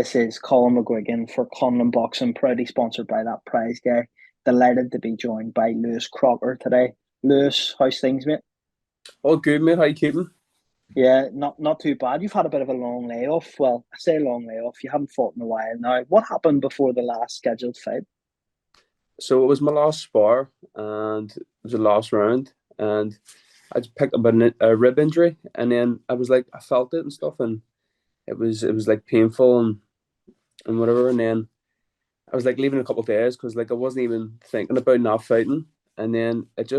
This is Colin McGuigan for Conlan Boxing, proudly sponsored by that prize guy. Delighted to be joined by Lewis Crocker today. Lewis, how's things, mate? All good, mate. How you keeping? Yeah, not too bad. You've had a bit of a long layoff. Well, I say long layoff. You haven't fought in a while now. What happened before the last scheduled fight? So it was my last spar, and it was the last round, and I just picked up a rib injury, and then I was like, I felt it and stuff, and it was like painful and whatever, and then I was like leaving a couple of days because like I wasn't even thinking about not fighting, and then it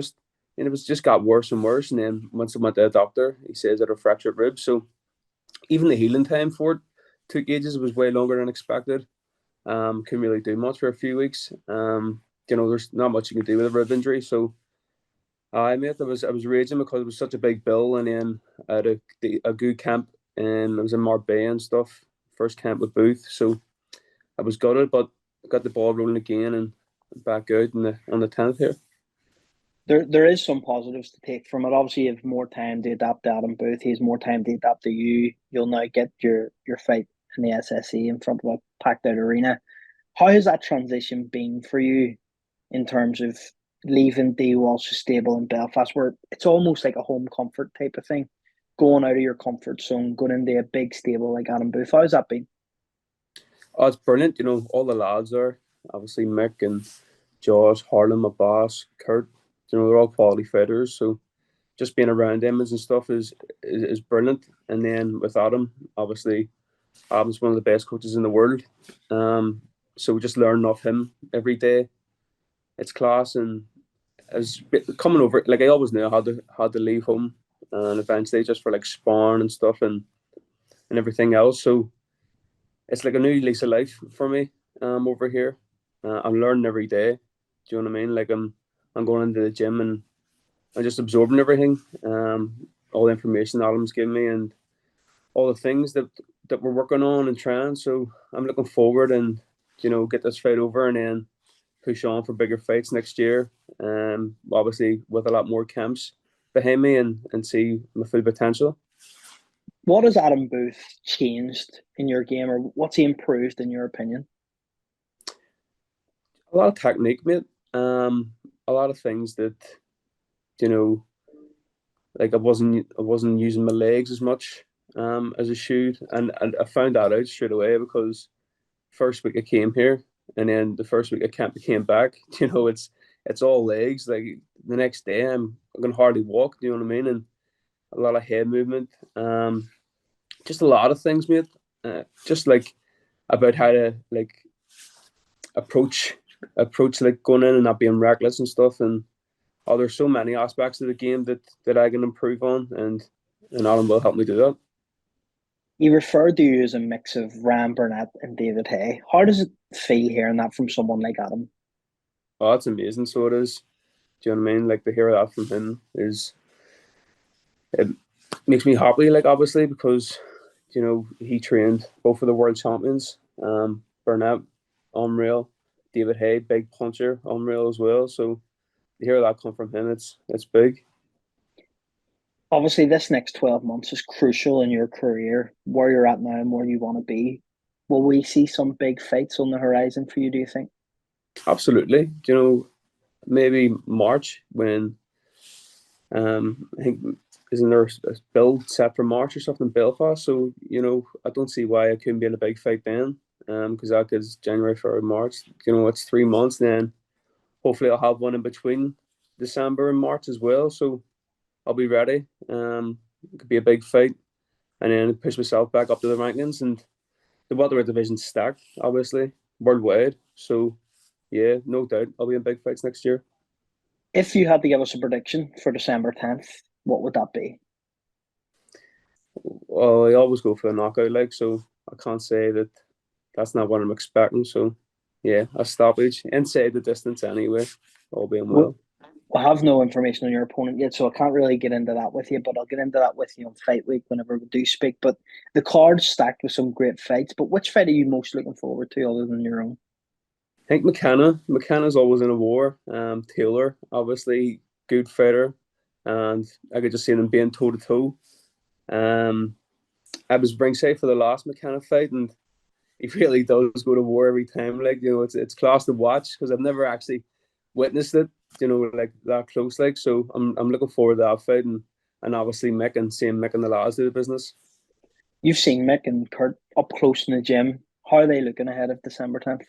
was just got worse and worse, and then once I went to the doctor, he says I had a fractured rib, so even the healing time for it took ages. It was way longer than expected. Couldn't really do much for a few weeks. There's not much you can do with a rib injury. So I mate, I was raging because it was such a big bill, and then I had a good camp, and I was in Marbella and stuff. First camp with Booth, so I was gutted, but got the ball rolling again and back out on the 10th here. There is some positives to take from it. Obviously, you have more time to adapt to Adam Booth. He has more time to adapt to you. You'll now get your fight in the SSE in front of a packed out arena. How has that transition been for you in terms of leaving D Walsh's stable in Belfast, where it's almost like a home comfort type of thing, going out of your comfort zone, going into a big stable like Adam Booth? How's that been? Oh, it's brilliant. All the lads are obviously Mick and Josh, Harlan, my boss, Kurt. They're all quality fighters. So just being around them and stuff is brilliant. And then with Adam, obviously, Adam's one of the best coaches in the world. So we just learn off him every day. It's class, and as coming over, like I always knew I had to leave home, and eventually just for like sparring and stuff and everything else. So it's like a new lease of life for me. Over here, I'm learning every day. Do you know what I mean? Like I'm going into the gym and I'm just absorbing everything, all the information Adam's giving me and all the things that we're working on and trying. So I'm looking forward and get this fight over and then push on for bigger fights next year. Obviously with a lot more camps behind me and see my full potential. What has Adam Booth changed in your game, or what's he improved in your opinion? A lot of technique, mate. A lot of things that you know, like I wasn't using my legs as much as I should, and I found that out straight away because first week I came here, and then the first week I came back. It's all legs. Like the next day, I can hardly walk. Do you know what I mean? And a lot of head movement. Just a lot of things, mate. Just like about how to like approach like going in and not being reckless and stuff. And there's so many aspects of the game that I can improve on, and Alan will help me do that. He referred to you as a mix of Ryan Burnett and David Hay. How does it feel hearing that from someone like Adam? Oh, that's amazing. So it is. Do you know what I mean? Like to hear that from him is it makes me happy. Like obviously because he trained both of the world champions. Burnett, unreal. David Hay, big puncher, unreal as well. So to hear that come from him, it's big. Obviously, this next 12 months is crucial in your career, where you're at now and where you want to be. Will we see some big fights on the horizon for you, do you think? Absolutely. Maybe March when I think isn't there a build set for March or something in Belfast? So I don't see why I couldn't be in a big fight then. Because that is January, February, March. It's 3 months. Then hopefully I'll have one in between December and March as well. So I'll be ready. It could be a big fight, and then push myself back up to the rankings. And the welterweight division's stacked, obviously worldwide. So yeah, no doubt I'll be in big fights next year. If you had to give us a prediction for December 10th, what would that be? Well, I always go for a knockout, like so. I can't say that that's not what I'm expecting. So yeah, a stoppage inside the distance anyway, all being We well. have no information on your opponent yet, so I can't really get into that with you, but I'll get into that with you on fight week whenever we do speak. But the card's stacked with some great fights. But which fight are you most looking forward to other than your own? I think McKenna's always in a war. Taylor, obviously, good fighter, and I could just see them being toe to toe. I was ringside for the last McKenna fight, and he really does go to war every time. Like, it's class to watch because I've never actually witnessed it, like that close. Like, so I'm looking forward to that fight, and obviously Mick and seeing Mick and the lads do the business. You've seen Mick and Kurt up close in the gym. How are they looking ahead of December 10th?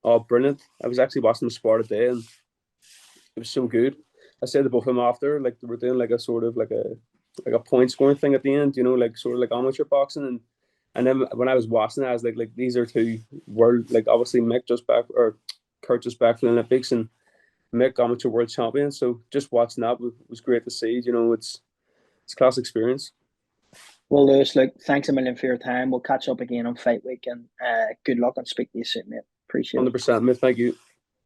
Oh, brilliant! I was actually watching the sport today, and it was so good. I said to both of them after, like they were doing like a sort of like a point scoring thing at the end, like sort of like amateur boxing, and then when I was watching it, I was like these are two world, like obviously Mick just back or Kurt just back from the Olympics, and Mick amateur world champion. So just watching that was great to see. It's a class experience. Well, Lewis, look, thanks a million for your time. We'll catch up again on Fight Week, and good luck and speak to you soon, mate. Appreciate it. 100%, mate. Thank you.